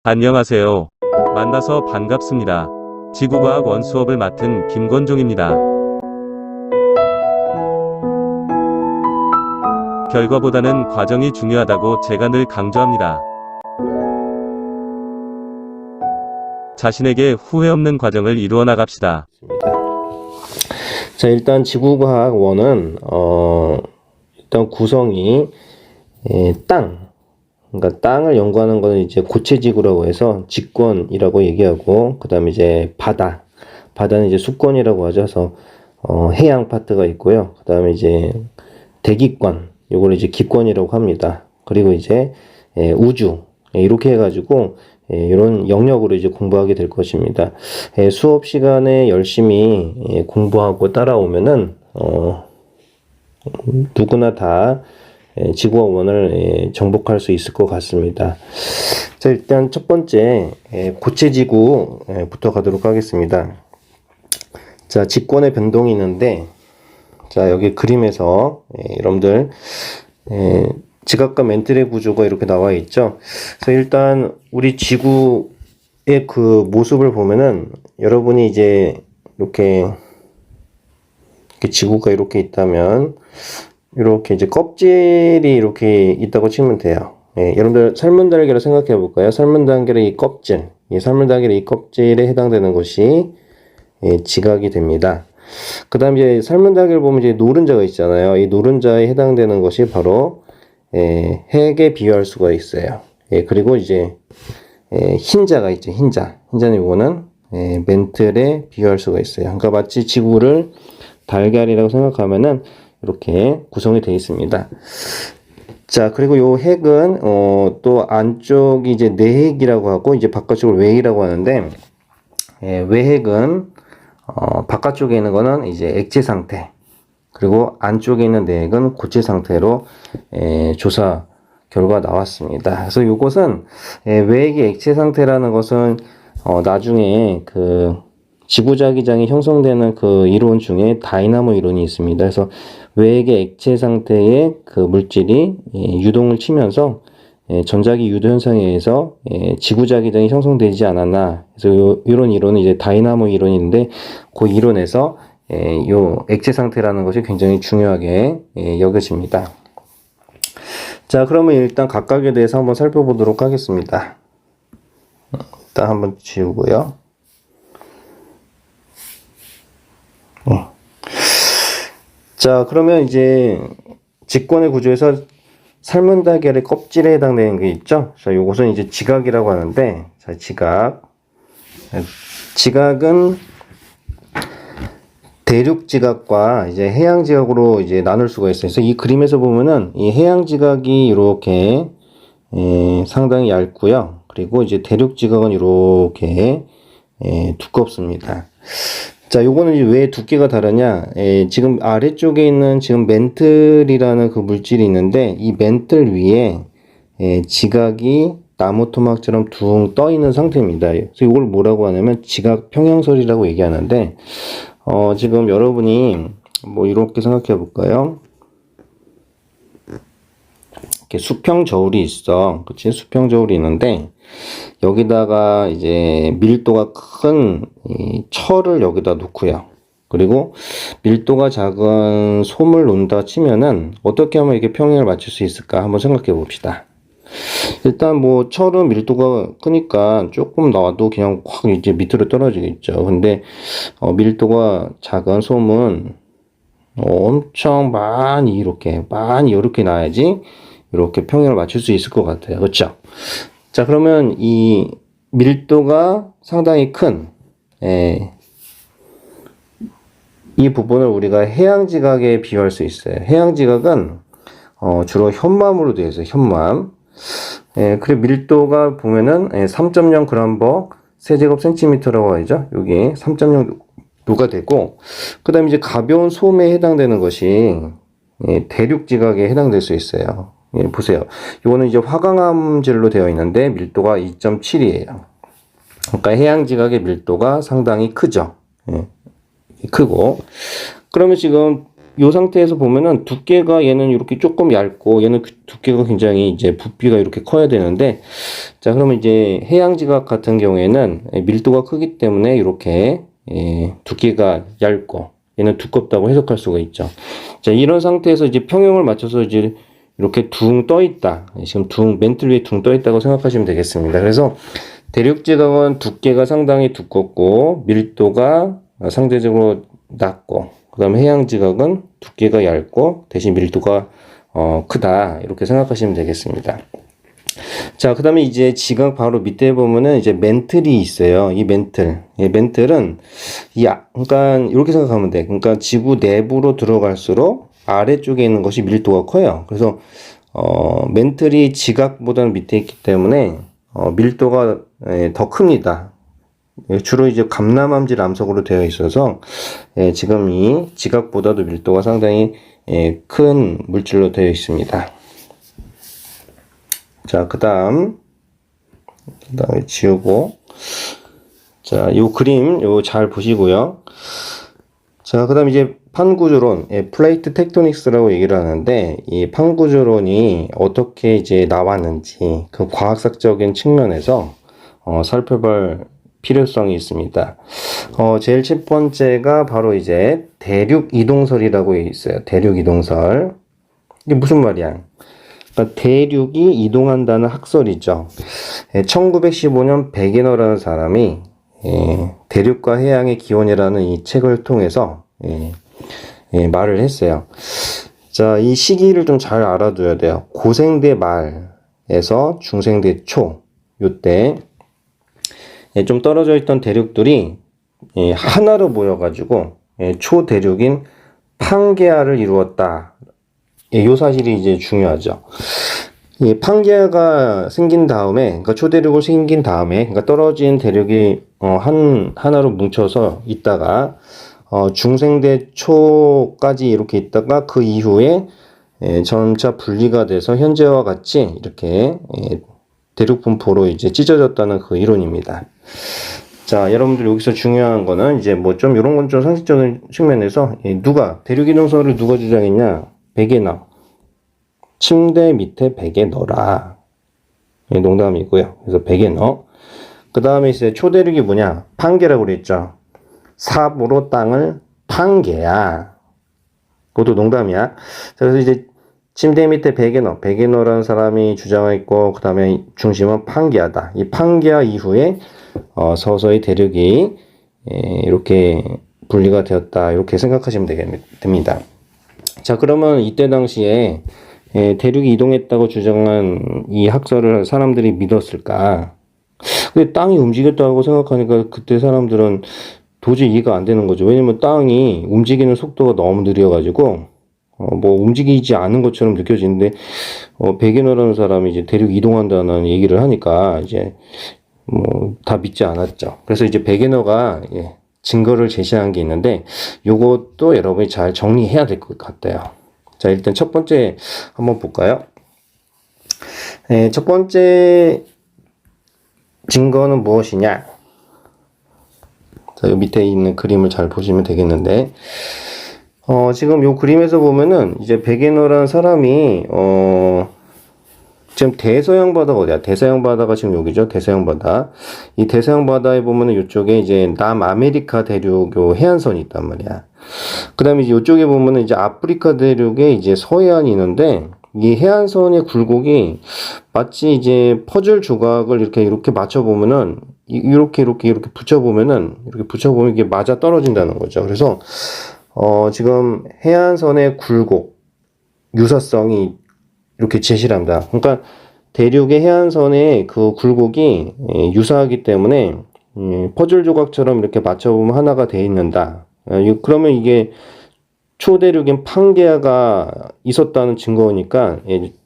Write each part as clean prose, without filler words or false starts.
안녕하세요. 만나서 반갑습니다. 지구과학 원수업을 맡은 김건종입니다. 결과보다는 과정이 중요하다고 제가 늘 강조합니다. 자신에게 후회 없는 과정을 이루어 나갑시다. 자, 일단 지구과학 원은 일단 구성이 그러니까 땅을 연구하는 거는 이제 고체지구라고 해서 직권이라고 얘기하고, 그 다음에 이제 바다는 이제 수권이라고 하죠. 그래서 해양 파트가 있고요. 그 다음에 이제 대기권, 요걸 이제 기권이라고 합니다. 그리고 이제 우주, 이렇게 해가지고 이런 영역으로 이제 공부하게 될 것입니다. 수업 시간에 열심히 공부하고 따라오면은 누구나 다 지구과학 원을 정복할 수 있을 것 같습니다. 자, 일단 첫 번째 고체지구부터 가도록 하겠습니다. 자, 직권의 변동이 있는데, 자, 여기 그림에서 여러분들 지각과 멘틀의 구조가 이렇게 나와 있죠. 그래서 일단 우리 지구의 그 모습을 보면은, 여러분이 이제 이렇게 지구가 이렇게 있다면 이렇게 이제 껍질이 이렇게 있다고 치면 돼요. 여러분들 살문달걀을 생각해 볼까요? 살문달걀의 이 껍질, 살문달걀의 이 껍질에 해당되는 것이 지각이 됩니다. 그 다음에 이제 살문달걀 보면 이제 노른자가 있잖아요. 이 노른자에 해당되는 것이 바로 핵에 비유할 수가 있어요. 그리고 이제 흰자가 있죠. 흰자는 이거는 멘틀에 비유할 수가 있어요. 그러니까 마치 지구를 달걀이라고 생각하면은 이렇게 구성이 되어 있습니다. 자, 그리고 요 핵은 또 안쪽이 이제 내핵이라고 하고, 이제 바깥쪽을 외핵이라고 하는데, 외핵은 바깥쪽에 있는 거는 이제 액체 상태, 그리고 안쪽에 있는 내핵은 고체 상태로 조사 결과 나왔습니다. 그래서 요것은 외핵이 액체 상태라는 것은 나중에 그 지구자기장이 형성되는 그 이론 중에 다이나모 이론이 있습니다. 그래서 외핵의 액체 상태의 그 물질이 유동을 치면서 전자기 유도 현상에 의해서 지구자기장이 형성되지 않았나. 그래서 이런 이론은 이제 다이나모 이론인데, 그 이론에서 요 액체 상태라는 것이 굉장히 중요하게 여겨집니다. 자, 그러면 일단 각각에 대해서 한번 살펴보도록 하겠습니다. 일단 한번 지우고요. 자, 그러면 이제 직권의 구조에서 살문달걀의 껍질에 해당되는 게 있죠. 자, 요것은 이제 지각이라고 하는데, 자, 지각은 대륙 지각과 이제 해양 지각으로 이제 나눌 수가 있어요. 그래서 이 그림에서 보면은 이 해양 지각이 이렇게 상당히 얇고요. 그리고 이제 대륙 지각은 이렇게 두껍습니다. 자, 요거는 이제 왜 두께가 다르냐? 지금 아래쪽에 있는 지금 멘틀이라는 그 물질이 있는데, 이 멘틀 위에 지각이 나무 토막처럼 둥 떠 있는 상태입니다. 그래서 이걸 뭐라고 하냐면 지각 평형설이라고 얘기하는데, 지금 여러분이 뭐 이렇게 생각해 볼까요? 이렇게 수평 저울이 있어. 그치? 수평 저울이 있는데, 여기다가 이제 밀도가 큰 이 철을 여기다 놓고요. 그리고 밀도가 작은 솜을 놓는다 치면은 어떻게 하면 이렇게 평행을 맞출 수 있을까? 한번 생각해 봅시다. 일단 뭐 철은 밀도가 크니까 조금 놔도 그냥 확 이제 밑으로 떨어지겠죠. 근데 밀도가 작은 솜은 엄청 많이 이렇게 놔야지 이렇게 평행을 맞출 수 있을 것 같아요. 그렇죠? 자, 그러면 이 밀도가 상당히 큰 이 부분을 우리가 해양지각에 비유할 수 있어요. 해양지각은 주로 현맘으로 되어 있어요. 현맘. 그리고 밀도가 보면은 3.0g/세제곱 cm라고 하죠. 여기 3.0도가 되고, 그 다음에 이제 가벼운 솜에 해당되는 것이 대륙지각에 해당될 수 있어요. 보세요. 이거는 이제 화강암질로 되어 있는데 밀도가 2.7이에요. 그러니까 해양지각의 밀도가 상당히 크죠. 크고, 그러면 지금 요 상태에서 보면은 두께가 얘는 이렇게 조금 얇고 얘는 두께가 굉장히 이제 부피가 이렇게 커야 되는데, 자, 그러면 이제 해양지각 같은 경우에는 밀도가 크기 때문에 이렇게 두께가 얇고 얘는 두껍다고 해석할 수가 있죠. 자, 이런 상태에서 이제 평형을 맞춰서 이제 이렇게 둥 떠 있다. 지금 멘틀 위에 둥 떠 있다고 생각하시면 되겠습니다. 그래서 대륙지각은 두께가 상당히 두껍고 밀도가 상대적으로 낮고, 그 다음에 해양지각은 두께가 얇고 대신 밀도가 크다, 이렇게 생각하시면 되겠습니다. 자, 그 다음에 이제 지각 바로 밑에 보면은 이제 멘틀이 있어요. 이 멘틀은 그러니까 이렇게 생각하면 돼. 그러니까 지구 내부로 들어갈수록 아래쪽에 있는 것이 밀도가 커요. 그래서 멘틀이 지각보다는 밑에 있기 때문에 밀도가 더 큽니다. 주로 이제 감람암질 암석으로 되어 있어서 지금 이 지각보다도 밀도가 상당히 큰 물질로 되어 있습니다. 자, 그 다음에 지우고, 자, 요 그림 요 잘 보시고요. 자, 그 다음 이제 판구조론, 플레이트 텍토닉스라고 얘기를 하는데, 이 판구조론이 어떻게 이제 나왔는지 그 과학적인 측면에서 살펴볼 필요성이 있습니다. 제일 첫 번째가 바로 이제 대륙 이동설이라고 있어요. 대륙 이동설. 이게 무슨 말이야? 그러니까 대륙이 이동한다는 학설이죠. 1915년 베게너라는 사람이 대륙과 해양의 기원이라는 이 책을 통해서 말을 했어요. 자, 이 시기를 좀 잘 알아둬야 돼요. 고생대 말에서 중생대 초, 요때 좀 떨어져 있던 대륙들이 하나로 모여가지고 초대륙인 판게아를 이루었다. 요 사실이 이제 중요하죠. 이 판게아가 생긴 다음에, 그러니까 초대륙을 생긴 다음에, 그러니까 떨어진 대륙이 하나로 뭉쳐서 있다가 중생대 초까지 이렇게 있다가 그 이후에 점차 분리가 돼서 현재와 같이 이렇게 대륙 분포로 이제 찢어졌다는 그 이론입니다. 자, 여러분들 여기서 중요한 거는 이제 뭐 좀 이런 건 좀 상식적인 측면에서 대륙 이동설을 누가 주장했냐? 베게너. 침대 밑에 베개 넣어라. 농담이고요. 그래서 베개너. 그 다음에 이제 초대륙이 뭐냐? 판게라고 그랬죠. 삽으로 땅을 판게야. 그것도 농담이야. 그래서 이제 침대 밑에 베게너라는 사람이 주장했고, 그 다음에 중심은 판게아다. 이 판게아 이후에 서서히 대륙이 이렇게 분리가 되었다, 이렇게 생각하시면 됩니다. 자, 그러면 이때 당시에 대륙이 이동했다고 주장한 이 학설을 사람들이 믿었을까? 근데 땅이 움직였다고 생각하니까 그때 사람들은 도저히 이해가 안 되는 거죠. 왜냐면 땅이 움직이는 속도가 너무 느려가지고 뭐 움직이지 않은 것처럼 느껴지는데 베게너라는 사람이 이제 대륙 이동한다는 얘기를 하니까 이제 뭐 다 믿지 않았죠. 그래서 이제 베게너가 증거를 제시한 게 있는데, 요것도 여러분이 잘 정리해야 될 것 같아요. 자, 일단 첫 번째 한번 볼까요? 첫 번째 증거는 무엇이냐? 자, 요 밑에 있는 그림을 잘 보시면 되겠는데, 지금 요 그림에서 보면은 이제 베게너라는 사람이 지금 대서양 바다가 어디야? 대서양 바다가 지금 여기죠. 대서양 바다. 이 대서양 바다에 보면은 이쪽에 이제 남아메리카 대륙 요 해안선이 있단 말이야. 그 다음에 이제 이쪽에 보면은 이제 아프리카 대륙에 이제 서해안이 있는데, 이 해안선의 굴곡이 마치 이제 퍼즐 조각을 이렇게 맞춰보면은, 이렇게 붙여보면은, 이게 맞아 떨어진다는 거죠. 그래서, 지금 해안선의 굴곡, 유사성이 이렇게 제시를 합니다. 그러니까 대륙의 해안선의 그 굴곡이 유사하기 때문에 퍼즐 조각처럼 이렇게 맞춰보면 하나가 돼 있는다. 그러면 이게 초대륙인 판게아가 있었다는 증거니까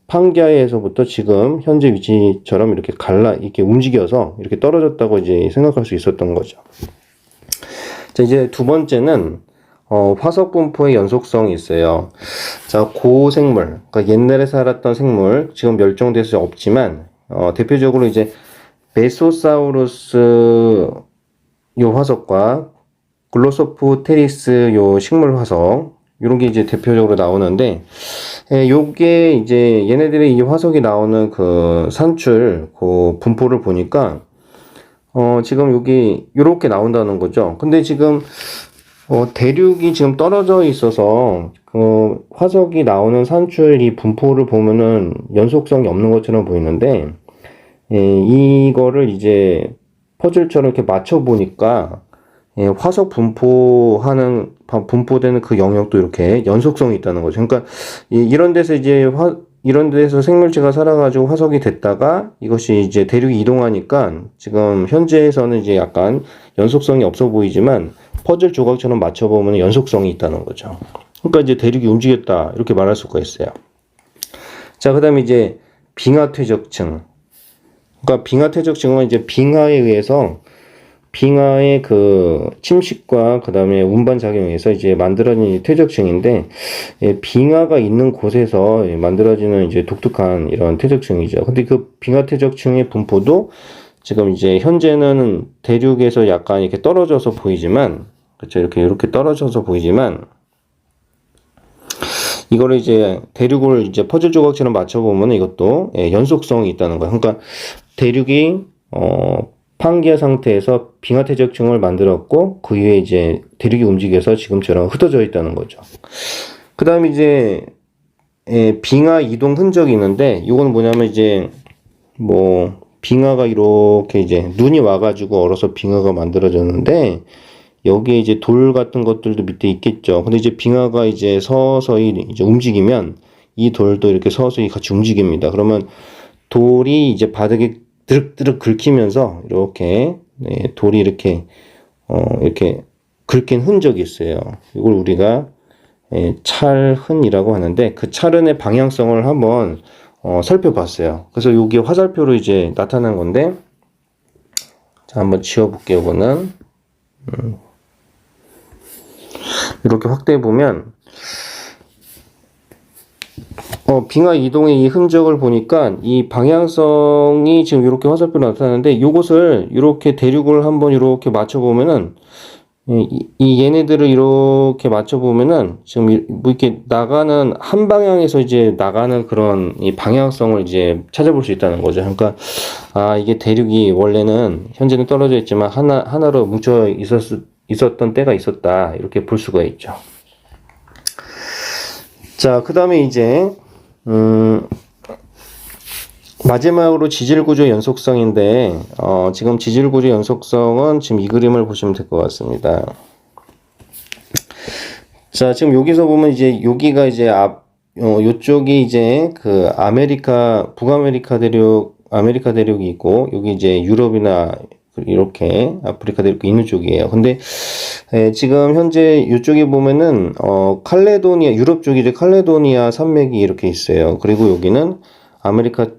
판게아에서부터 지금 현재 위치처럼 이렇게 이렇게 움직여서 이렇게 떨어졌다고 이제 생각할 수 있었던 거죠. 자, 이제 두번째는 화석 분포의 연속성이 있어요. 자, 고생물, 그러니까 옛날에 살았던 생물, 지금 멸종돼서 없지만, 대표적으로 이제 메소사우루스 요 화석과 글로소프테리스 요 식물 화석, 이런 게 이제 대표적으로 나오는데, 요게 이제 얘네들의 이 화석이 나오는 그 산출, 그 분포를 보니까, 지금 여기 요렇게 나온다는 거죠. 근데 지금, 대륙이 지금 떨어져 있어서, 그 화석이 나오는 산출 이 분포를 보면은 연속성이 없는 것처럼 보이는데, 이거를 이제 퍼즐처럼 이렇게 맞춰보니까, 화석 분포되는 그 영역도 이렇게 연속성이 있다는 거죠. 그러니까, 이런 데서 이제 이런 데서 생물체가 살아가지고 화석이 됐다가 이것이 이제 대륙이 이동하니까 지금 현재에서는 이제 약간 연속성이 없어 보이지만 퍼즐 조각처럼 맞춰보면 연속성이 있다는 거죠. 그러니까 이제 대륙이 움직였다 이렇게 말할 수가 있어요. 자, 그 다음에 이제 빙하 퇴적층. 그러니까 빙하 퇴적층은 이제 빙하에 의해서 빙하의 그 침식과 그 다음에 운반 작용에 의해서 이제 만들어진 퇴적층인데, 빙하가 있는 곳에서 만들어지는 이제 독특한 이런 퇴적층이죠. 근데 그 빙하 퇴적층의 분포도 지금 이제 현재는 대륙에서 약간 이렇게 떨어져서 보이지만, 그렇죠. 이렇게 떨어져서 보이지만, 이거를 이제 대륙을 이제 퍼즐 조각처럼 맞춰보면 이것도 연속성이 있다는 거예요. 그러니까 대륙이, 팡기아 상태에서 빙하 퇴적층을 만들었고 그 위에 이제 대륙이 움직여서 지금처럼 흩어져 있다는 거죠. 그 다음에 이제 빙하 이동 흔적이 있는데 이거는 뭐냐면 이제 뭐 빙하가 이렇게 이제 눈이 와가지고 얼어서 빙하가 만들어졌는데 여기에 이제 돌 같은 것들도 밑에 있겠죠. 근데 이제 빙하가 이제 서서히 이제 움직이면 이 돌도 이렇게 서서히 같이 움직입니다. 그러면 돌이 이제 바닥에 드륵드륵 긁히면서 이렇게 돌이 이렇게 이렇게 긁힌 흔적이 있어요. 이걸 우리가 찰흔이라고 하는데 그 찰흔의 방향성을 한번 살펴봤어요. 그래서 여기 화살표로 이제 나타난 건데, 자 한번 지워볼게요. 이거는 이렇게 확대해 보면. 빙하 이동의 이 흔적을 보니까 이 방향성이 지금 이렇게 화살표로 나타나는데 이것을 이렇게 대륙을 한번 이렇게 맞춰보면은 얘네들을 이렇게 맞춰보면은 지금 뭐 이렇게 나가는 한 방향에서 이제 나가는 그런 이 방향성을 이제 찾아볼 수 있다는 거죠. 그러니까 이게 대륙이 원래는 현재는 떨어져 있지만 하나로 뭉쳐 있었던 때가 있었다 이렇게 볼 수가 있죠. 자, 그 다음에 이제 마지막으로 지질구조 연속성인데, 지금 지질구조 연속성은 지금 이 그림을 보시면 될 것 같습니다. 자, 지금 여기서 보면 이제 여기가 이제 요쪽이 이제 그 북아메리카 대륙이 있고, 여기 이제 유럽이나 이렇게 아프리카 대륙이 있는 쪽이에요. 근데 지금 현재 이쪽에 보면은 유럽 쪽이 이제 칼레도니아 산맥이 이렇게 있어요. 그리고 여기는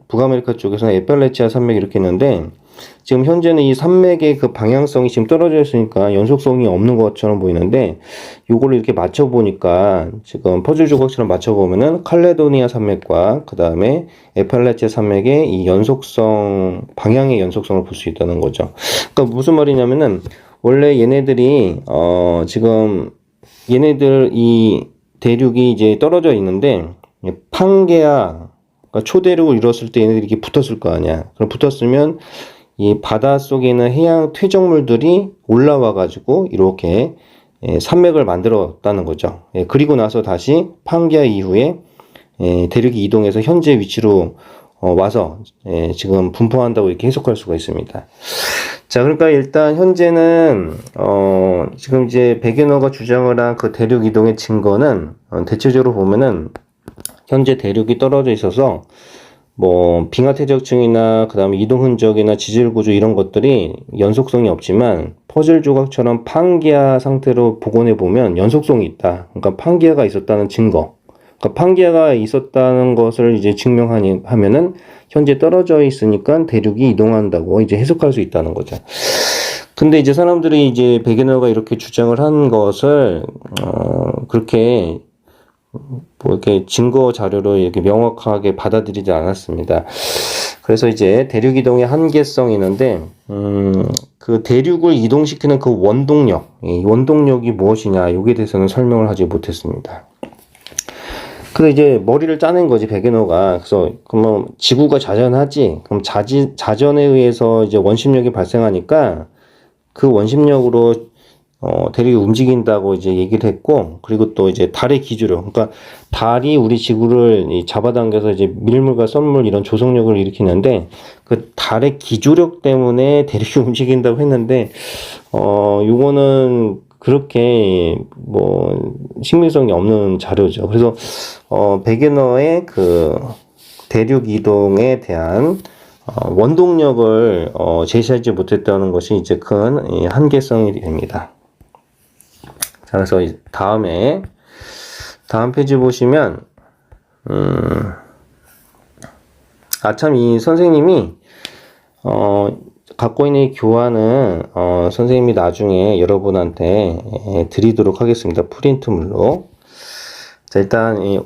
북아메리카 쪽에서는 에팔레치아 산맥이 이렇게 있는데, 지금 현재는 이 산맥의 그 방향성이 지금 떨어져 있으니까 연속성이 없는 것처럼 보이는데, 요거를 이렇게 맞춰보니까 지금 퍼즐 조각처럼 맞춰보면은 칼레도니아 산맥과 그 다음에 에팔레치아 산맥의 이 방향의 연속성을 볼 수 있다는 거죠. 그러니까 무슨 말이냐면은 원래 얘네들이 지금 얘네들 이 대륙이 이제 떨어져 있는데 팡게아 그러니까 초대륙을 이뤘을 때 얘네들이 이렇게 붙었을 거 아니야. 그럼 붙었으면 이 바다 속에 있는 해양 퇴적물들이 올라와 가지고 이렇게 산맥을 만들었다는 거죠. 그리고 나서 다시 팡게아 이후에 대륙이 이동해서 현재 위치로 와서 지금 분포한다고 이렇게 해석할 수가 있습니다. 자, 그러니까 일단 현재는 지금 이제 베게너가 주장을 한 그 대륙 이동의 증거는 대체적으로 보면은 현재 대륙이 떨어져 있어서 뭐 빙하 퇴적층이나 그다음에 이동 흔적이나 지질 구조 이런 것들이 연속성이 없지만 퍼즐 조각처럼 팡기아 상태로 복원해 보면 연속성이 있다. 그러니까 팡기아가 있었다는 증거. 그러니까 팡기아가 있었다는 것을 이제 증명하면은 현재 떨어져 있으니까 대륙이 이동한다고 이제 해석할 수 있다는 거죠. 근데 이제 사람들이 이제 베게너가 이렇게 주장을 한 것을 그렇게 뭐 이렇게 증거 자료로 이렇게 명확하게 받아들이지 않았습니다. 그래서 이제 대륙 이동의 한계성이 있는데 그 대륙을 이동시키는 그 원동력, 이 원동력이 무엇이냐 여기에 대해서는 설명을 하지 못했습니다. 그래서 이제 머리를 짜낸 거지, 베게너가. 그래서, 그러면 지구가 자전하지? 그럼 자전에 의해서 이제 원심력이 발생하니까 그 원심력으로 대륙이 움직인다고 이제 얘기를 했고, 그리고 또 이제 달의 기주력. 그러니까 달이 우리 지구를 잡아당겨서 이제 밀물과 썰물 이런 조성력을 일으키는데, 그 달의 기주력 때문에 대륙이 움직인다고 했는데, 요거는 그렇게 뭐 신빙성이 없는 자료죠. 그래서 베게너의 그 대륙 이동에 대한 원동력을 제시하지 못했다는 것이 이제 큰 한계성이 됩니다. 자, 그래서 다음 페이지 보시면 참 이 선생님이 갖고 있는 이 교환은 선생님이 나중에 여러분한테 드리도록 하겠습니다. 프린트물로. 자, 일단 이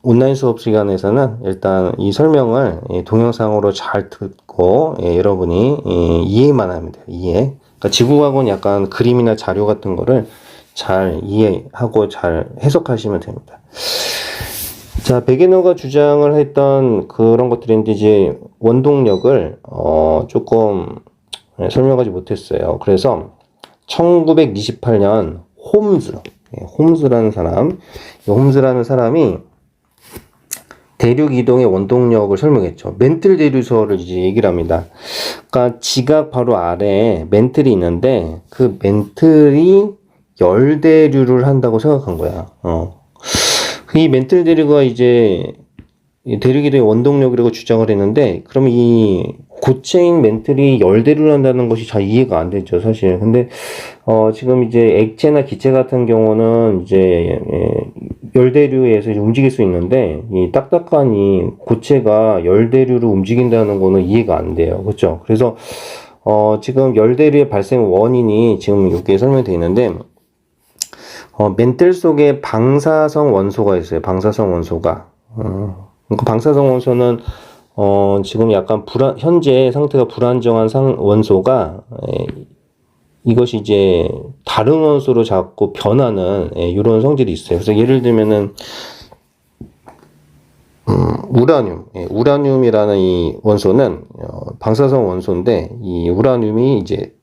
온라인 수업 시간에서는 일단 이 설명을 동영상으로 잘 듣고 여러분이 이해만 하면 돼요. 이해. 그러니까 지구과학은 약간 그림이나 자료 같은 거를 잘 이해하고 잘 해석하시면 됩니다. 자, 베게너가 주장을 했던 그런 것들인데 이제 원동력을 조금 설명하지 못했어요. 그래서 1928년 홈즈라는 사람이 대륙 이동의 원동력을 설명했죠. 멘틀 대류서를 이제 얘기를 합니다. 그러니까 지각 바로 아래에 멘틀이 있는데 그 멘틀이 열대류를 한다고 생각한 거야. 이 멘틀 대류가 이제 대륙 이동의 원동력이라고 주장을 했는데, 그러면 이 고체인 멘틀이 열대류를 한다는 것이 잘 이해가 안 되죠, 사실. 근데 지금 이제 액체나 기체 같은 경우는 이제 열대류에서 이제 움직일 수 있는데, 이 딱딱한 이 고체가 열대류로 움직인다는 거는 이해가 안 돼요, 그렇죠? 그래서 지금 열대류의 발생 원인이 지금 여기에 설명되어 있는데, 멘틀 속에 방사성 원소가 있어요. 방사성 원소가. 그러니까 방사성 원소는 지금 약간 현재 상태가 불안정한 원소가 이것이 이제 다른 원소로 자꾸 변하는 이런 성질이 있어요. 그래서 예를 들면은 우라늄이라는 이 원소는 방사성 원소인데, 이 우라늄이 이제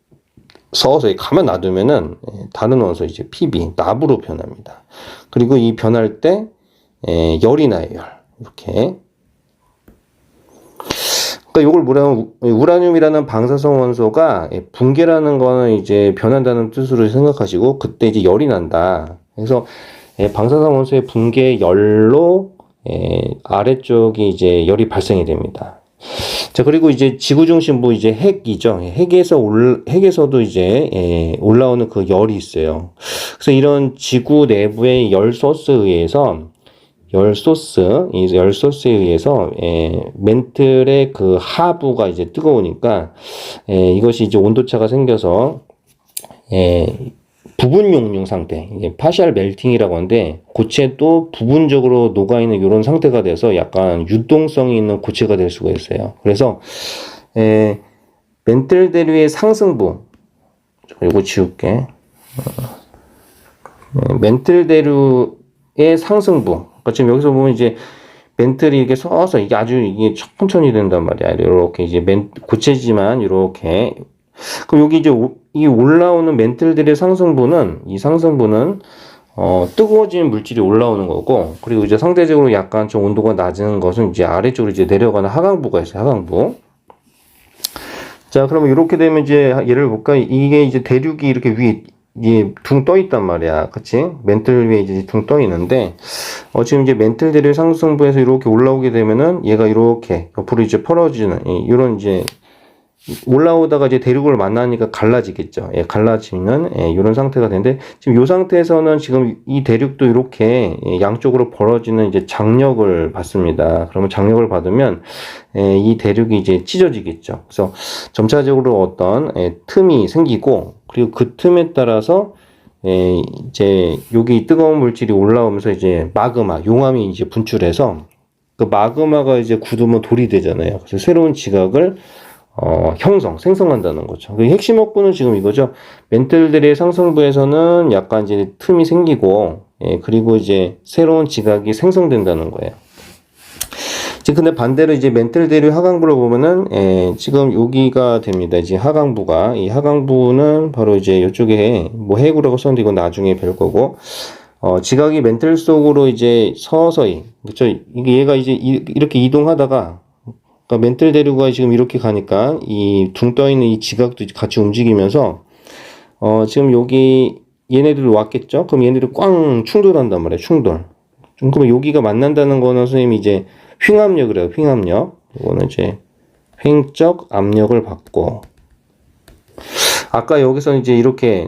서서히 가만 놔두면은 다른 원소 이제 Pb 납으로 변합니다. 그리고 이 변할 때 열이 나요. 이렇게. 그러니까 이걸 뭐냐면 우라늄이라는 방사성 원소가 붕괴라는 거는 이제 변한다는 뜻으로 생각하시고, 그때 이제 열이 난다. 그래서 방사성 원소의 붕괴 열로 아래쪽이 이제 열이 발생이 됩니다. 자, 그리고 이제 지구중심부 이제 핵이죠. 핵에서도 이제 올라오는 그 열이 있어요. 그래서 이런 지구 내부의 열 소스에 의해서 멘틀의 그 하부가 이제 뜨거우니까 이것이 이제 온도차가 생겨서 부분 용융 상태, 파셜 멜팅이라고 하는데, 고체도 부분적으로 녹아있는 이런 상태가 돼서 약간 유동성이 있는 고체가 될 수가 있어요. 그래서 멘틀 대류의 상승부, 이거 지울게. 멘틀 대류의 상승부. 그러니까 지금 여기서 보면 이제 멘틀이 이렇게 서서 이게 아주 이게 천천히 된단 말이야. 이렇게 이제 고체지만 이렇게. 그럼 여기 이제 이 올라오는 멘틀들의 상승부는 뜨거워진 물질이 올라오는 거고, 그리고 이제 상대적으로 약간 좀 온도가 낮은 것은 이제 아래쪽으로 이제 내려가는 하강부가 있어요. 하강부. 자, 그러면 이렇게 되면 이제 예를 볼까? 이게 이제 대륙이 이렇게 위에 이게 둥 떠 있단 말이야. 그치? 멘틀 위에 이제 둥 떠 있는데, 지금 이제 멘틀 대륙 상승부에서 이렇게 올라오게 되면은 얘가 이렇게 옆으로 이제 펄어지는 이런 이제 올라오다가 이제 대륙을 만나니까 갈라지겠죠. 갈라지는 이런 상태가 되는데, 지금 이 상태에서는 지금 이 대륙도 이렇게 양쪽으로 벌어지는 이제 장력을 받습니다. 그러면 장력을 받으면 이 대륙이 이제 찢어지겠죠. 그래서 점차적으로 어떤 틈이 생기고, 그리고 그 틈에 따라서 이제 여기 뜨거운 물질이 올라오면서 이제 마그마, 용암이 이제 분출해서 그 마그마가 이제 굳으면 돌이 되잖아요. 그래서 새로운 지각을 생성한다는 거죠. 그 핵심 ok부는 지금 이거죠. 멘틀들의 상성부에서는 약간 이제 틈이 생기고, 예, 그리고 이제 새로운 지각이 생성된다는 거예요. 근데 반대로 이제 멘틀 대류 하강부를 보면은, 예, 지금 여기가 됩니다. 이제 하강부가. 이 하강부는 바로 이제 이쪽에 뭐 해구라고 썼는데 이건 나중에 뵐 거고, 지각이 멘틀 속으로 이제 서서히, 그쵸? 이게 얘가 이제 이렇게 이동하다가, 그러니까 멘틀 대류가 지금 이렇게 가니까 이 둥 떠 있는 이 지각도 같이 움직이면서, 지금 여기 얘네들 왔겠죠? 그럼 얘네들 꽝 충돌한단 말이에요. 충돌. 그러면 여기가 만난다는 거는 선생님이 이제 횡압력이래요. 횡압력. 이거는 이제 횡적 압력을 받고. 아까 여기서는 이제 이렇게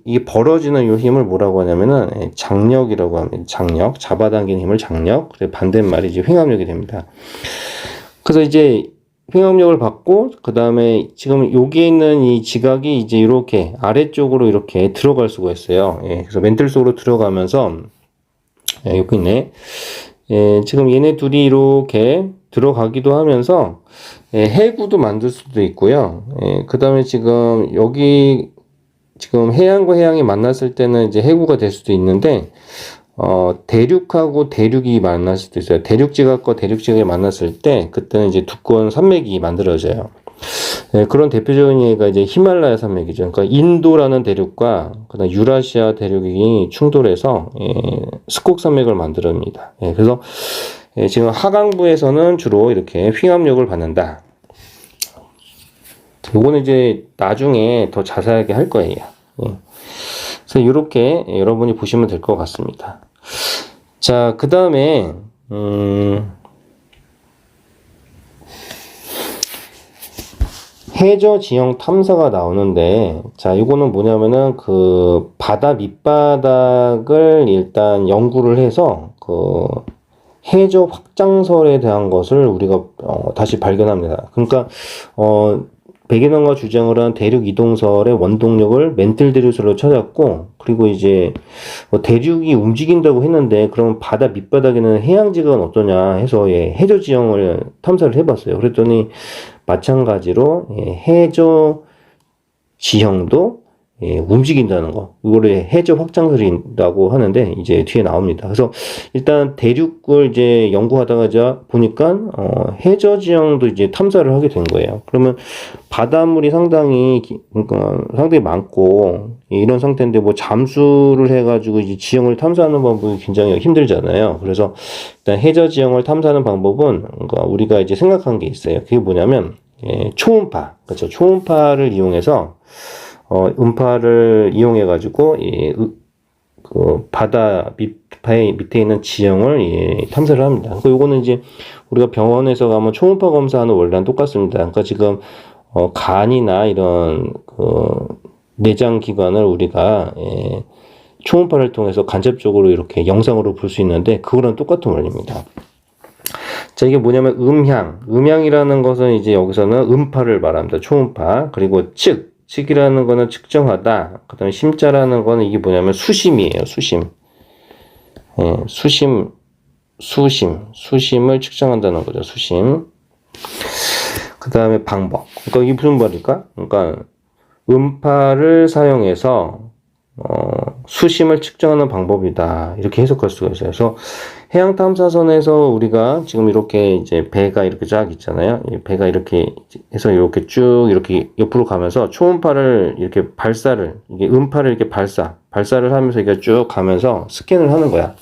이게 벌어지는 요 힘을 뭐라고 하냐면은 장력이라고 합니다. 장력. 잡아당기는 힘을 장력. 그리고 반대말이 이제 횡압력이 됩니다. 그래서 이제 횡압력을 받고, 그 다음에 지금 여기에 있는 이 지각이 이제 이렇게 아래쪽으로 이렇게 들어갈 수가 있어요. 예, 그래서 멘틀 속으로 들어가면서, 예, 여기 있네. 예, 지금 얘네 둘이 이렇게 들어가기도 하면서, 예, 해구도 만들 수도 있고요. 예, 그 다음에 지금 여기, 지금 해양과 해양이 만났을 때는 이제 해구가 될 수도 있는데, 대륙하고 대륙이 만날 수도 있어요. 대륙지각과 대륙지각이 만났을 때, 그때는 이제 두꺼운 산맥이 만들어져요. 예, 그런 대표적인 예가 이제 히말라야 산맥이죠. 그러니까 인도라는 대륙과 그다음 유라시아 대륙이 충돌해서 스콕 산맥을 만들어냅니다. 예, 그래서 지금 하강부에서는 주로 이렇게 횡압력을 받는다. 요거는 이제 나중에 더 자세하게 할 거예요. 예. 그래서 이렇게 여러분이 보시면 될 것 같습니다. 자, 그 다음에 해저 지형 탐사가 나오는데, 자, 이거는 뭐냐면은 그 바다 밑바닥을 일단 연구를 해서 그 해저 확장설에 대한 것을 우리가 다시 발견합니다. 그러니까 백인원과 주장을 한 대륙 이동설의 원동력을 멘틀 대류설로 찾았고, 그리고 이제 대륙이 움직인다고 했는데 그럼 바다 밑바닥에는 해양지각은 어떠냐 해서 해저 지형을 탐사를 해봤어요. 그랬더니 마찬가지로 해저 지형도 움직인다는 거, 이거를 해저 확장설이라고 하는데 이제 뒤에 나옵니다. 그래서 일단 대륙을 이제 연구하다가 보니까 해저 지형도 이제 탐사를 하게 된 거예요. 그러면 바닷물이 그러니까 상당히 많고 이런 상태인데 뭐 잠수를 해가지고 이제 지형을 탐사하는 방법이 굉장히 힘들잖아요. 그래서 일단 해저 지형을 탐사하는 방법은 그러니까 우리가 이제 생각한 게 있어요. 그게 뭐냐면 초음파, 그렇죠? 초음파를 이용해서 음파를 이용해가지고, 그 바다 밑에 있는 지형을 탐사를 합니다. 그리고 요거는 이제 우리가 병원에서 가면 초음파 검사하는 원리랑 똑같습니다. 그러니까 지금, 간이나 이런, 내장 기관을 우리가, 초음파를 통해서 간접적으로 이렇게 영상으로 볼 수 있는데, 그거랑 똑같은 원리입니다. 자, 이게 뭐냐면 음향이라는 것은 이제 여기서는 음파를 말합니다. 초음파. 그리고 측이라는 거는 측정하다. 그 다음에 심자라는 거는 이게 뭐냐면 수심이에요. 수심을 측정한다는 거죠. 수심. 그 다음에 방법. 그러니까 이게 무슨 말일까? 그러니까 음파를 사용해서 수심을 측정하는 방법이다. 이렇게 해석할 수가 있어요. 그래서 해양 탐사선에서 우리가 지금 이렇게 이제 배가 이렇게 쫙 있잖아요. 이 배가 이렇게 해서 이렇게 쭉 이렇게 옆으로 가면서 초음파를 이렇게 이게 음파를 이렇게 발사를 하면서 이게 쭉 가면서 스캔을 하는 거야.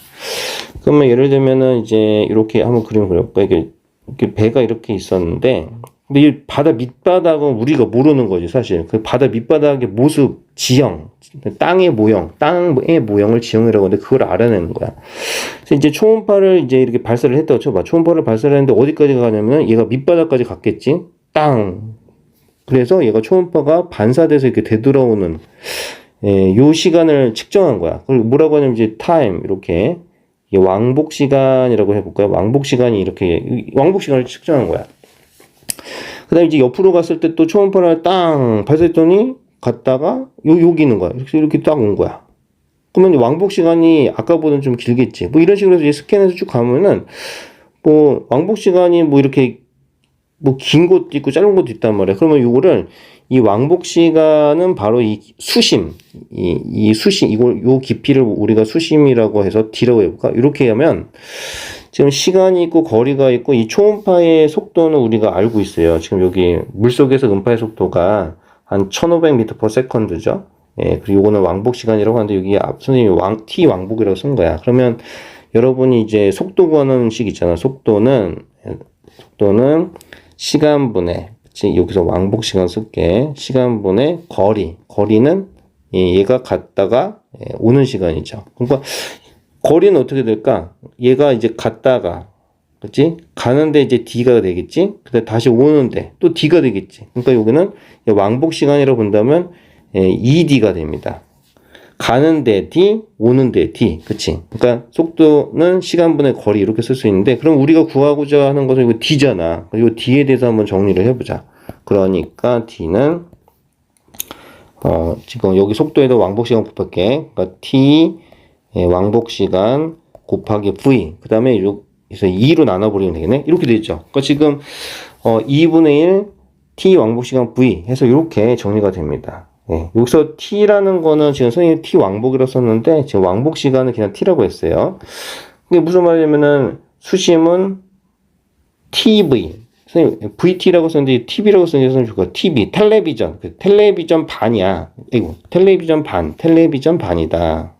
그러면 예를 들면은 이제 이렇게 한번 그림 그려볼까? 이게 배가 이렇게 있었는데, 근데 이 바다 밑바닥은 우리가 모르는 거지, 사실. 그 바다 밑바닥의 모습, 지형, 땅의 모형을 지형이라고 하는데 그걸 알아내는 거야. 그래서 이제 초음파를 이제 이렇게 발사를 했다고 쳐봐. 초음파를 발사를 했는데 어디까지 가냐면은 얘가 밑바닥까지 갔겠지? 땅. 그래서 얘가 초음파가 반사돼서 이렇게 되돌아오는, 요 시간을 측정한 거야. 그걸 뭐라고 하냐면 이제 타임, 이렇게. 왕복 시간이라고 해볼까요? 왕복 시간을 측정한 거야. 그 다음에 이제 옆으로 갔을 때 또 초음파를 땅 발사했더니 갔다가 여기 있는 거야. 이렇게 딱 온 거야. 그러면 왕복 시간이 아까보다는 좀 길겠지. 뭐 이런 식으로 해서 스캔해서 쭉 가면은 뭐 왕복 시간이 뭐 이렇게 뭐 긴 것도 있고 짧은 것도 있단 말이야. 그러면 요거를 이 왕복 시간은 바로 이 수심, 이 수심, 요 깊이를 우리가 수심이라고 해서 D라고 해볼까? 이렇게 하면 지금 시간이 있고 거리가 있고 이 초음파의 속도는 우리가 알고 있어요. 지금 여기 물속에서 음파의 속도가 한 1500m/s죠. 예, 그리고 요거는 왕복 시간이라고 하는데 여기 선생님이 T 왕복이라고 쓴 거야. 그러면 여러분이 이제 속도 구하는 식 있잖아. 속도는 시간분의, 그치? 여기서 왕복 시간 쓸게. 시간분의 거리는 얘가 갔다가 오는 시간이죠. 그러니까 거리는 어떻게 될까? 얘가 이제 갔다가, 그치? 가는데 이제 D가 되겠지? 근데 다시 오는데 또 D가 되겠지? 그러니까 여기는 왕복 시간이라고 본다면 2D가 됩니다. 가는데 D, 오는데 D. 그치? 그러니까 속도는 시간분의 거리 이렇게 쓸 수 있는데, 그럼 우리가 구하고자 하는 것은 이거 D잖아. 이 D에 대해서 한번 정리를 해보자. 그러니까 D는 지금 여기 속도에다 왕복 시간 곱할게. 그러니까 T 왕복 시간 곱하기 V. 그 다음에 여기서 2로 나눠버리면 되겠네. 이렇게 되죠. 그러니까 지금 2분의 1 T 왕복 시간 V 해서 이렇게 정리가 됩니다. 예, 여기서 T라는 거는 지금 선생님이 T 왕복이라고 썼는데 지금 왕복 시간은 그냥 T라고 했어요. 이게 무슨 말이냐면은 수심은 TV. 선생님 VT라고 썼는데 TV라고 썼는데 선생님 좋고 TV 텔레비전 반이야. 이거 텔레비전 반이다.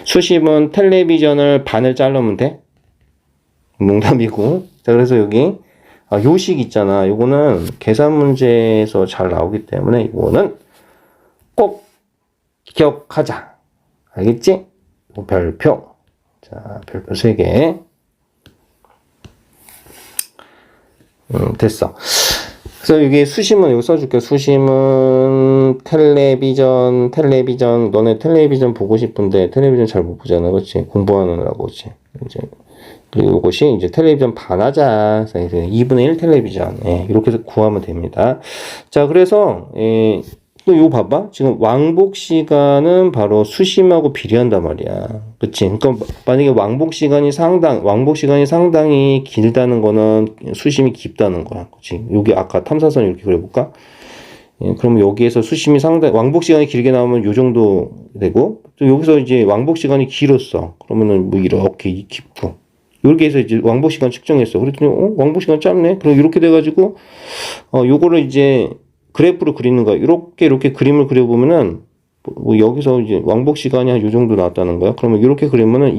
수심은 텔레비전을 반을 자르면 돼? 농담이고. 자, 그래서 여기 요식 있잖아. 요거는 계산 문제에서 잘 나오기 때문에 이거는 꼭 기억하자. 알겠지? 별표. 자, 별표 3개. 됐어. 그래서 여기 수심은 여기 써줄게. 수심은 텔레비전. 너네 텔레비전 보고 싶은데 텔레비전 잘 못 보잖아. 그렇지? 공부하느라고. 그렇지? 이제 그리고 이것이 이제 텔레비전 반하자. 2분의 1 텔레비전. 예, 이렇게 해서 구하면 됩니다. 자, 그래서 또 이거 봐봐. 지금 왕복 시간은 바로 수심하고 비례한단 말이야. 그치? 그러니까 만약에 왕복 시간이 상당히 길다는 거는 수심이 깊다는 거야. 그치? 여기 아까 탐사선 이렇게 그려볼까? 예, 그러면 여기에서 수심이 왕복 시간이 길게 나오면 요 정도 되고, 또 여기서 이제 왕복 시간이 길었어. 그러면은 뭐 이렇게 깊고. 이렇게 해서 이제 왕복 시간 측정했어. 그랬더니, 왕복 시간 짧네? 그럼 이렇게 돼가지고, 요거를 이제 그래프로 그리는 거야. 이렇게 그림을 그려보면은, 뭐 여기서 이제 왕복 시간이 한 요 정도 나왔다는 거야. 그러면 이렇게 그리면은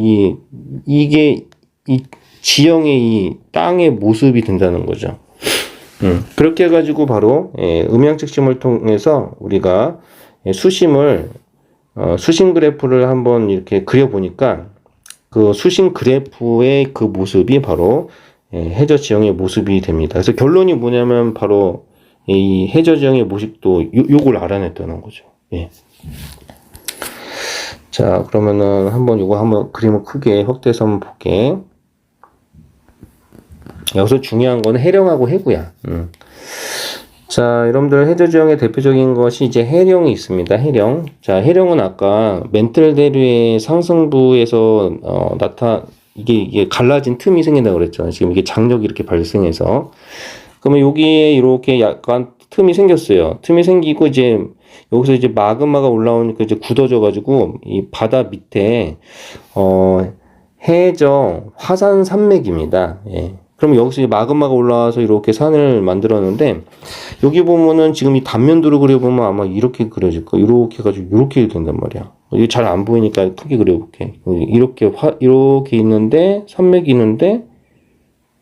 이게 이 지형의 이 땅의 모습이 된다는 거죠. 그렇게 해가지고 바로, 음향 측심을 통해서 우리가 수심 그래프를 한번 이렇게 그려보니까, 그 수심 그래프의 그 모습이 바로 해저 지형의 모습이 됩니다. 그래서 결론이 뭐냐면 바로 이 해저 지형의 모습도 요걸 알아냈다는 거죠. 예. 자, 그러면은 한번 그림을 크게 확대해서 한번 볼게. 여기서 중요한 건 해령하고 해구야. 자, 여러분들 해저 지형의 대표적인 것이 이제 해령이 있습니다. 해령. 자, 해령은 아까 멘틀 대류의 상승부에서 이게 갈라진 틈이 생긴다고 그랬잖아요. 지금 이게 장력이 이렇게 발생해서. 그러면 여기에 이렇게 약간 틈이 생겼어요. 틈이 생기고 이제 여기서 이제 마그마가 올라오니까 이제 굳어져 가지고 이 바다 밑에 해저 화산 산맥입니다. 예. 그럼 여기서 마그마가 올라와서 이렇게 산을 만들었는데, 여기 보면은 지금 이 단면도로 그려보면 아마 이렇게 그려질 거야. 이렇게 해가지고 이렇게 된단 말이야. 이게 잘 안 보이니까 크게 그려볼게. 이렇게 있는데, 산맥이 있는데,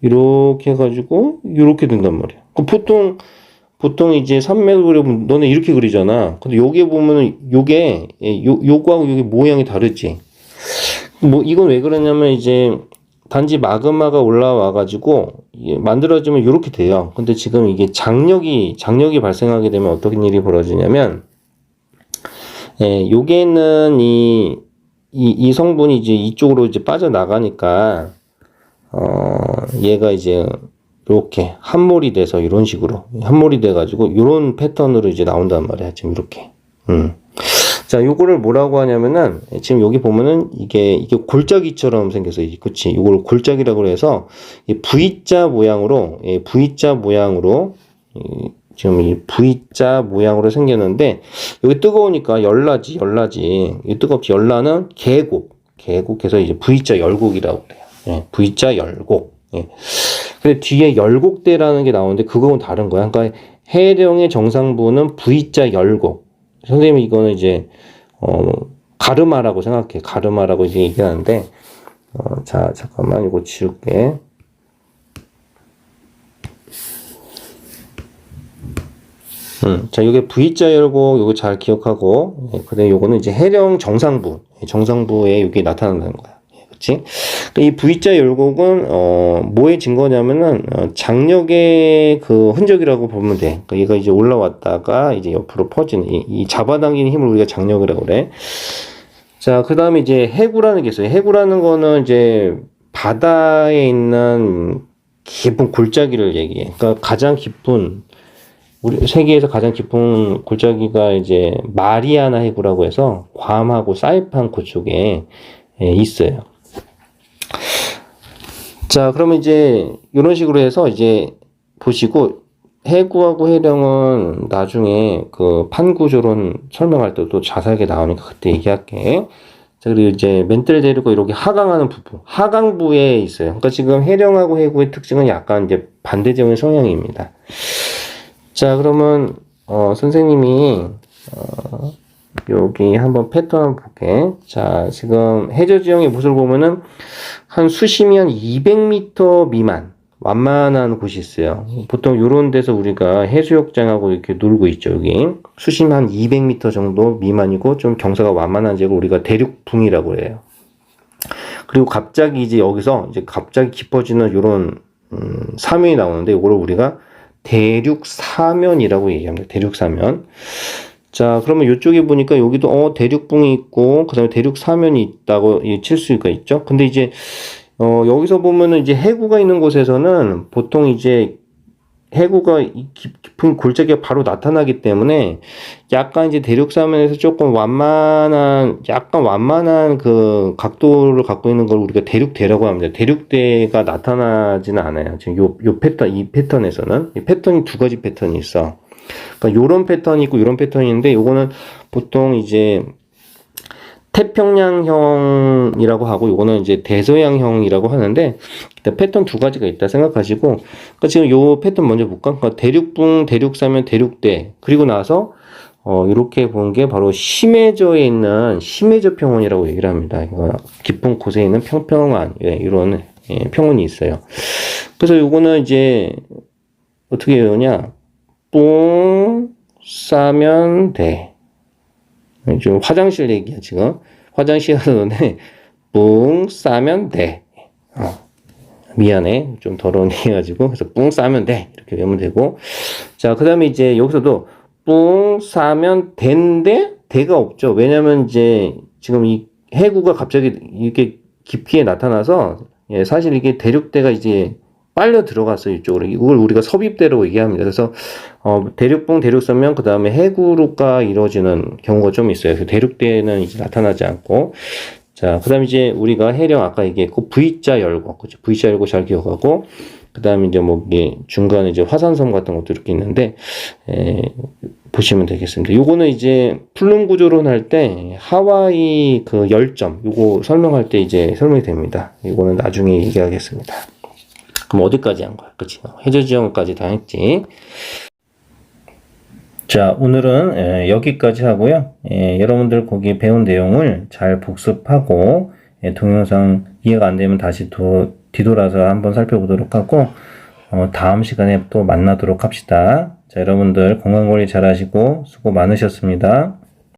이렇게 해가지고 이렇게 된단 말이야. 보통 이제 산맥을 그려보면 너네 이렇게 그리잖아. 근데 여기에 보면은 요거하고 요게 모양이 다르지. 뭐 이건 왜 그러냐면 이제 단지 마그마가 올라와가지고 만들어지면 이렇게 돼요. 근데 지금 이게 장력이 발생하게 되면 어떤 일이 벌어지냐면, 요게는 이 성분이 이제 이쪽으로 이제 빠져나가니까, 얘가 이제 이렇게 함몰이 돼서 이런 식으로 함몰이 돼가지고 이런 패턴으로 이제 나온단 말이야. 지금 이렇게. 자, 요거를 뭐라고 하냐면은, 지금 여기 보면은 이게 골짜기처럼 생겼어요. 그치? 이걸 골짜기라고 해서, 이 V자 모양으로, 지금 이 V자 모양으로 생겼는데, 여기 뜨거우니까 열나지. 이 뜨겁지. 열나는 계곡해서 이제 V자 열곡이라고 그래요. 예, V자 열곡. 예. 근데 뒤에 열곡대라는 게 나오는데, 그거는 다른 거야. 그러니까 해령의 정상부는 V자 열곡. 선생님이 이거는 이제, 가르마라고 생각해. 가르마라고 이제 얘기하는데, 자, 잠깐만, 이거 지울게. 자, 이게 V자 열곡, 요거 잘 기억하고, 그 다음에 요거는 이제 해령 정상부에 여기 나타난다는 거야. 그치? 이 V자 열곡은, 뭐의 증거냐면은, 장력의 그 흔적이라고 보면 돼. 그러니까 얘가 이제 올라왔다가 이제 옆으로 퍼지는, 이 잡아당기는 힘을 우리가 장력이라고 그래. 자, 그 다음에 이제 해구라는 게 있어요. 해구라는 거는 이제 바다에 있는 깊은 골짜기를 얘기해. 그러니까 가장 깊은, 우리 세계에서 가장 깊은 골짜기가 이제 마리아나 해구라고 해서 괌하고 사이판 그쪽에 있어요. 자, 그러면 이제 이런 식으로 해서 이제 보시고 해구하고 해령은 나중에 그 판구조론 설명할 때도 자세하게 나오니까 그때 얘기할게. 자, 그리고 이제 멘트를 데리고 이렇게 하강하는 부부, 하강부에 있어요. 그러니까 지금 해령하고 해구의 특징은 약간 이제 반대적인 성향입니다. 자, 그러면 선생님이 여기 한번 패턴 한번 볼게. 자, 지금 해저 지형의 모습을 보면은 한 수심이 한 200m 미만 완만한 곳이 있어요. 보통 요런 데서 우리가 해수욕장하고 이렇게 놀고 있죠. 여기 수심 한 200m 정도 미만이고 좀 경사가 완만한 지역을 우리가 대륙붕이라고 해요. 그리고 갑자기 이제 여기서 이제 갑자기 깊어지는 요런 사면이 나오는데 이거를 우리가 대륙사면이라고 얘기합니다. 대륙사면. 자, 그러면 이쪽에 보니까 여기도 대륙붕이 있고 그다음에 대륙사면이 있다고 칠 수가 있죠. 근데 이제 여기서 보면은 이제 해구가 있는 곳에서는 보통 이제 해구가 깊은 골짜기가 바로 나타나기 때문에 약간 이제 대륙사면에서 조금 약간 완만한 그 각도를 갖고 있는 걸 우리가 대륙대라고 합니다. 대륙대가 나타나지는 않아요. 지금 이 패턴에서는 이 패턴이 두 가지 패턴이 있어. 그러니까 요런 패턴이 있고 요런 패턴이 있는데 요거는 보통 이제 태평양형이라고 하고 요거는 이제 대서양형이라고 하는데 일단 패턴 두 가지가 있다 생각하시고 그러니까 지금 요 패턴 먼저 볼까? 그러니까 대륙붕, 대륙사면, 대륙대 그리고 나서 이렇게 보는 게 바로 심해저에 있는 심해저 평원이라고 얘기를 합니다. 이거 깊은 곳에 있는 평평한 이런 평원이 있어요. 그래서 요거는 이제 어떻게 외우냐? 뿡 싸면 돼. 지금 화장실 얘기야 지금. 화장실 하는데 뿡 싸면 돼. 미안해. 좀 더러운 얘기 해가지고 그래서 뿡 싸면 돼. 이렇게 외우면 되고. 자, 그 다음에 이제 여기서도 뿡 싸면 된데 대가 없죠. 왜냐면 이제 지금 이 해구가 갑자기 이렇게 깊이에 나타나서 사실 이게 대륙대가 이제 빨려 들어갔어요. 이쪽으로. 이걸 우리가 섭입대라고 얘기합니다. 그래서 대륙붕, 대륙서면 그 다음에 해구로가 이루어지는 경우가 좀 있어요. 그래서 대륙대는 이제 나타나지 않고 자, 그 다음에 이제 우리가 해령 아까 얘기했고 V자 열고 그렇죠? V자 열고 잘 기억하고 그 다음에 이제 뭐 이게 중간에 이제 화산섬 같은 것도 이렇게 있는데 보시면 되겠습니다. 요거는 이제 플룸 구조론 할 때 하와이 그 열점 요거 설명할 때 이제 설명이 됩니다. 요거는 나중에 얘기하겠습니다. 그럼 어디까지 한 거야? 그치? 해저 지형까지 다 했지. 자, 오늘은 여기까지 하고요. 여러분들 거기 배운 내용을 잘 복습하고 동영상 이해가 안 되면 다시 뒤돌아서 한번 살펴보도록 하고 다음 시간에 또 만나도록 합시다. 자, 여러분들 건강관리 잘 하시고 수고 많으셨습니다.